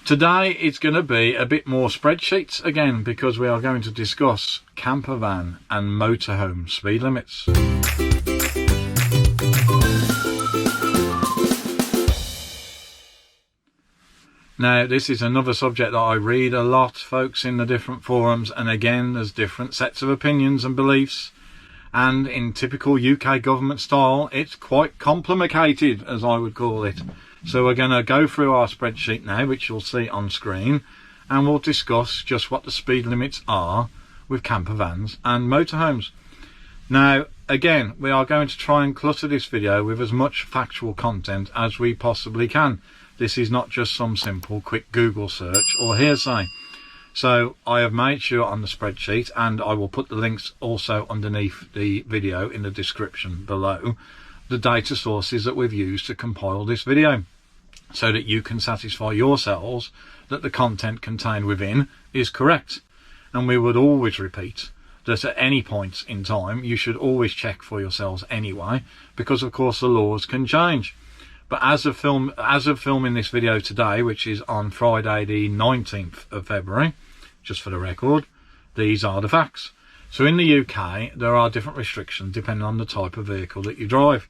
Today it's going to be a bit more spreadsheets again, because we are going to discuss campervan and motorhome speed limits. Now, this is another subject that I read a lot, folks, in the different forums, and again there's different sets of opinions and beliefs, and in typical UK government style it's quite complicated, as I would call it. So we're going to go through our spreadsheet now, which you'll see on screen, and we'll discuss just what the speed limits are with campervans and motorhomes. Now, again, we are going to try and clutter this video with as much factual content as we possibly can. This is not just some simple quick Google search or hearsay. So I have made sure on the spreadsheet, and I will put the links also underneath the video in the description below, the data sources that we've used to compile this video, so that you can satisfy yourselves that the content contained within is correct. And we would always repeat that at any point in time you should always check for yourselves anyway, because of course the laws can change. But as of filming this video today, which is on Friday the 19th of February, just for the record, these are the facts. So in the UK there are different restrictions depending on the type of vehicle that you drive.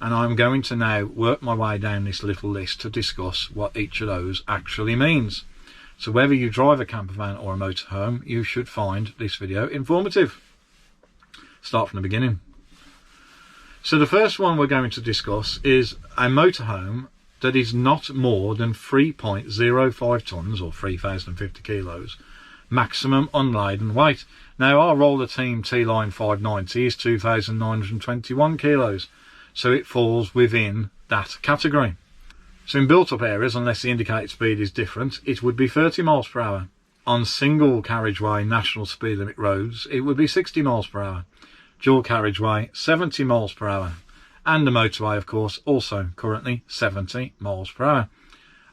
And I'm going to now work my way down this little list to discuss what each of those actually means. So whether you drive a campervan or a motorhome, you should find this video informative. Start from the beginning. So the first one we're going to discuss is a motorhome that is not more than 3.05 tonnes or 3,050 kilos maximum unladen weight. Now our roller team T-Line 590 is 2,921 kilos. So it falls within that category. So in built up areas, unless the indicated speed is different, it would be 30 miles per hour. On single carriageway national speed limit roads, it would be 60 miles per hour. Dual carriageway, 70 miles per hour. And the motorway, of course, also currently 70 miles per hour.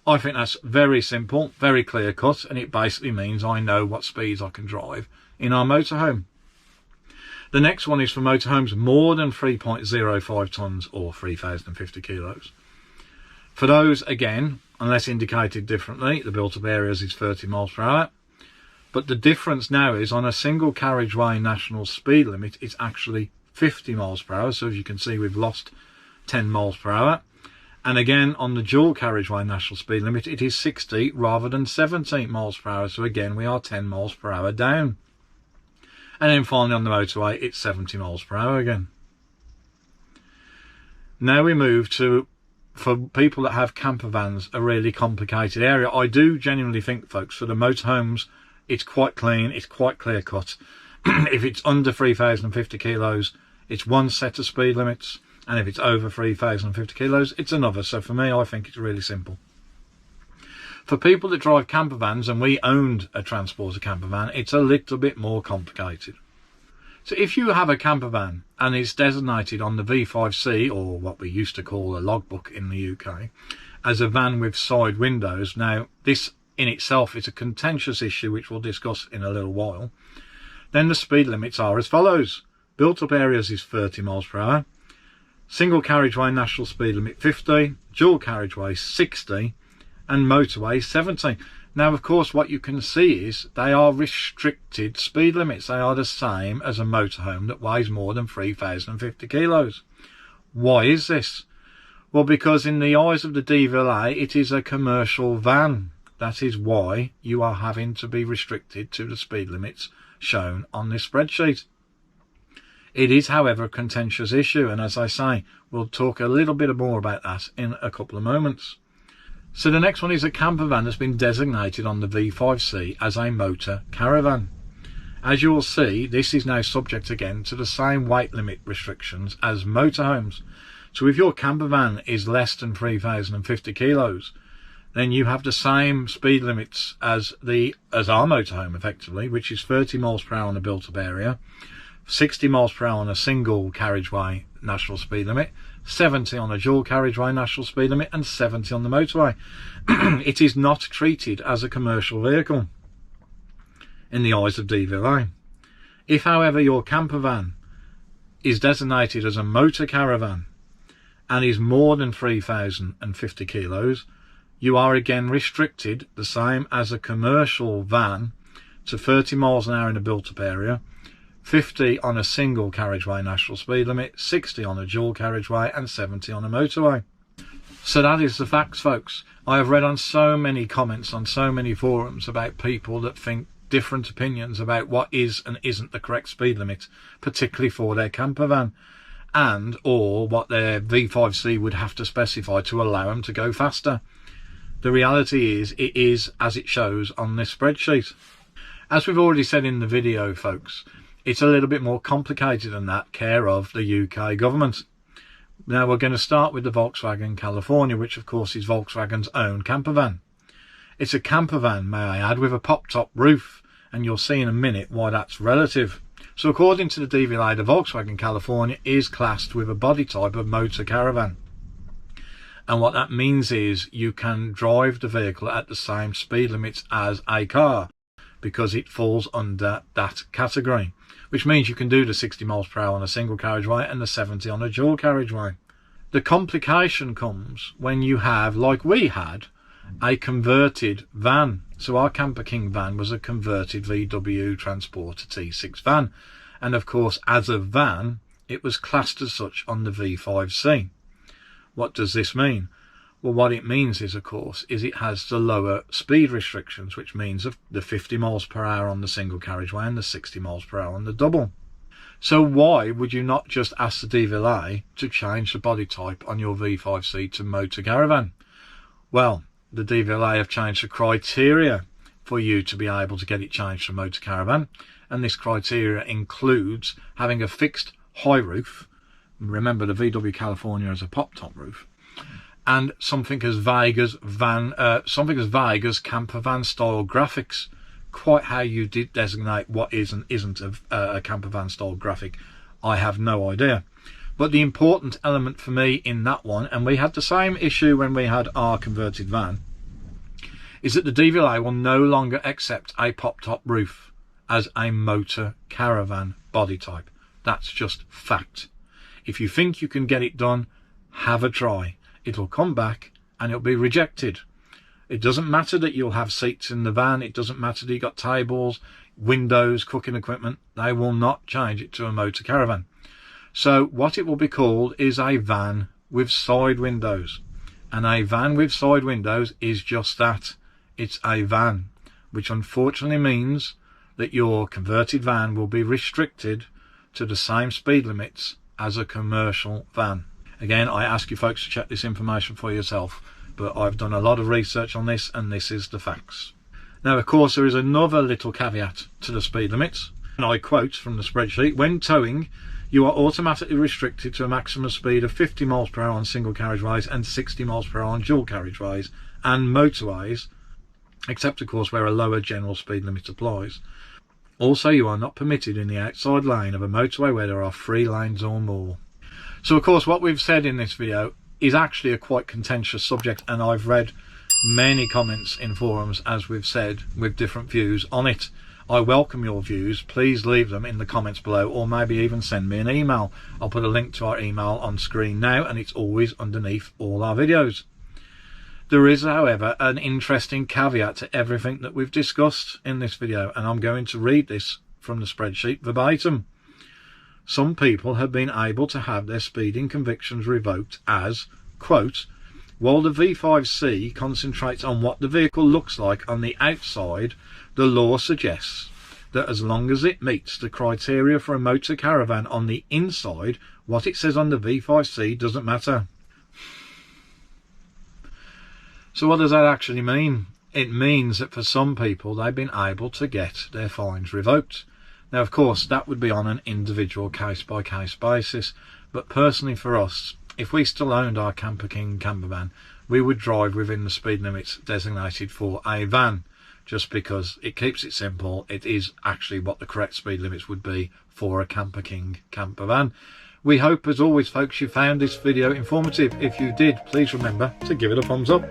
I think that's very simple, very clear cut, and it basically means I know what speeds I can drive in our motorhome. The next one is for motorhomes more than 3.05 tonnes or 3,050 kilos. For those, again, unless indicated differently, the built-up areas is 30 miles per hour. But the difference now is on a single carriageway national speed limit, it's actually 50 miles per hour. So as you can see, we've lost 10 miles per hour. And again, on the dual carriageway national speed limit, it is 60 rather than 70 miles per hour. So again, we are 10 miles per hour down. And then finally on the motorway, it's 70 miles per hour again. Now we move to, for people that have campervans, a really complicated area. I do genuinely think, folks, for the motorhomes, it's quite clean, it's quite clear cut. If it's under 3,050 kilos, it's one set of speed limits. And if it's over 3,050 kilos, it's another. So for me, I think it's really simple. For people that drive campervans, and we owned a transporter campervan, it's a little bit more complicated. So if you have a campervan and it's designated on the V5C, or what we used to call a logbook in the UK, as a van with side windows, now this in itself is a contentious issue which we'll discuss in a little while, then the speed limits are as follows. Built up areas is 30 miles per hour, single carriageway national speed limit 50, dual carriageway 60, and motorway 70. Now, of course, what you can see is they are restricted speed limits. They are the same as a motorhome that weighs more than 3,050 kilos. Why is this? Well, because in the eyes of the DVLA, it is a commercial van. That is why you are having to be restricted to the speed limits shown on this spreadsheet. It is, however, a contentious issue, and as I say, we'll talk a little bit more about that in a couple of moments. So the next one is a campervan that's been designated on the V5C as a motor caravan. As you will see, this is now subject again to the same weight limit restrictions as motorhomes. So if your campervan is less than 3,050 kilos, then you have the same speed limits as our motorhome, effectively, which is 30 miles per hour on a built-up area, 60 miles per hour on a single carriageway national speed limit, 70 on a dual carriageway national speed limit, and 70 on the motorway. It is not treated as a commercial vehicle in the eyes of DVLA. If, however, your campervan is designated as a motor caravan and is more than 3,050 kilos, you are again restricted, the same as a commercial van, to 30 miles an hour in a built-up area, 50 on a single carriageway national speed limit, 60 on a dual carriageway and 70 on a motorway. So that is the facts, folks. I have read on so many comments on so many forums about people that think different opinions about what is and isn't the correct speed limit, particularly for their camper van, and or what their V5C would have to specify to allow them to go faster. The reality is, it is as it shows on this spreadsheet. As we've already said in the video, folks, it's a little bit more complicated than that, care of the UK government. Now we're going to start with the Volkswagen California, which of course is Volkswagen's own camper van. It's a camper van, may I add, with a pop-top roof, and you'll see in a minute why that's relative. So according to the DVLA, the Volkswagen California is classed with a body type of motor caravan. And what that means is you can drive the vehicle at the same speed limits as a car, because it falls under that category, which means you can do the 60 miles per hour on a single carriageway and the 70 on a dual carriageway. The complication comes when you have, like we had, a converted van. So our Camper King van was a converted VW Transporter T6 van, and of course as a van it was classed as such on the V5C. What does this mean? Well, what it means is, of course, is it has the lower speed restrictions, which means of the 50 miles per hour on the single carriageway and the 60 miles per hour on the double. So why would you not just ask the DVLA to change the body type on your V5C to motor caravan? Well, the DVLA have changed the criteria for you to be able to get it changed to motor caravan, and this criteria includes having a fixed high roof. Remember, the VW California has a pop-top roof, and something as vague as camper van style graphics. Quite how you did designate what is and isn't a camper van style graphic, I have no idea. But the important element for me in that one, and we had the same issue when we had our converted van, is that the DVLA will no longer accept a pop-top roof as a motor caravan body type. That's just fact. If you think you can get it done, have a try. It'll come back and it'll be rejected. It doesn't matter that you'll have seats in the van. It doesn't matter that you've got tables, windows, cooking equipment. They will not change it to a motor caravan. So what it will be called is a van with side windows. And a van with side windows is just that. It's a van, which unfortunately means that your converted van will be restricted to the same speed limits as a commercial van. Again, I ask you folks to check this information for yourself, but I've done a lot of research on this and this is the facts. Now, of course, there is another little caveat to the speed limits, and I quote from the spreadsheet: when towing, you are automatically restricted to a maximum speed of 50 miles per hour on single carriageways and 60 miles per hour on dual carriageways and motorways, except of course where a lower general speed limit applies. Also, you are not permitted in the outside lane of a motorway where there are 3 lanes or more. So of course what we've said in this video is actually a quite contentious subject, and I've read many comments in forums, as we've said, with different views on it. I welcome your views. Please leave them in the comments below, or maybe even send me an email. I'll put a link to our email on screen now, and it's always underneath all our videos. There is, however, an interesting caveat to everything that we've discussed in this video, and I'm going to read this from the spreadsheet verbatim. Some people have been able to have their speeding convictions revoked as, quote, while the V5C concentrates on what the vehicle looks like on the outside, the law suggests that as long as it meets the criteria for a motor caravan on the inside, what it says on the V5C doesn't matter. So what does that actually mean? It means that for some people they've been able to get their fines revoked. Now, of course, that would be on an individual case-by-case basis, but personally for us, if we still owned our Camper King campervan, we would drive within the speed limits designated for a van, just because it keeps it simple. It is actually what the correct speed limits would be for a Camper King campervan. We hope, as always, folks, you found this video informative. If you did, please remember to give it a thumbs up.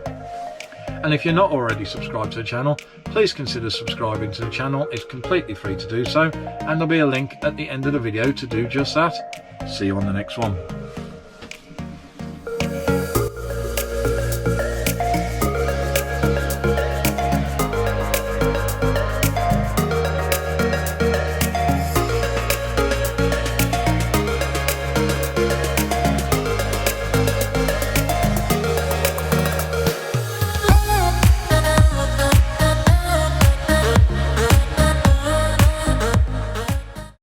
And if you're not already subscribed to the channel, please consider subscribing to the channel. It's completely free to do so, and there'll be a link at the end of the video to do just that. See you on the next one.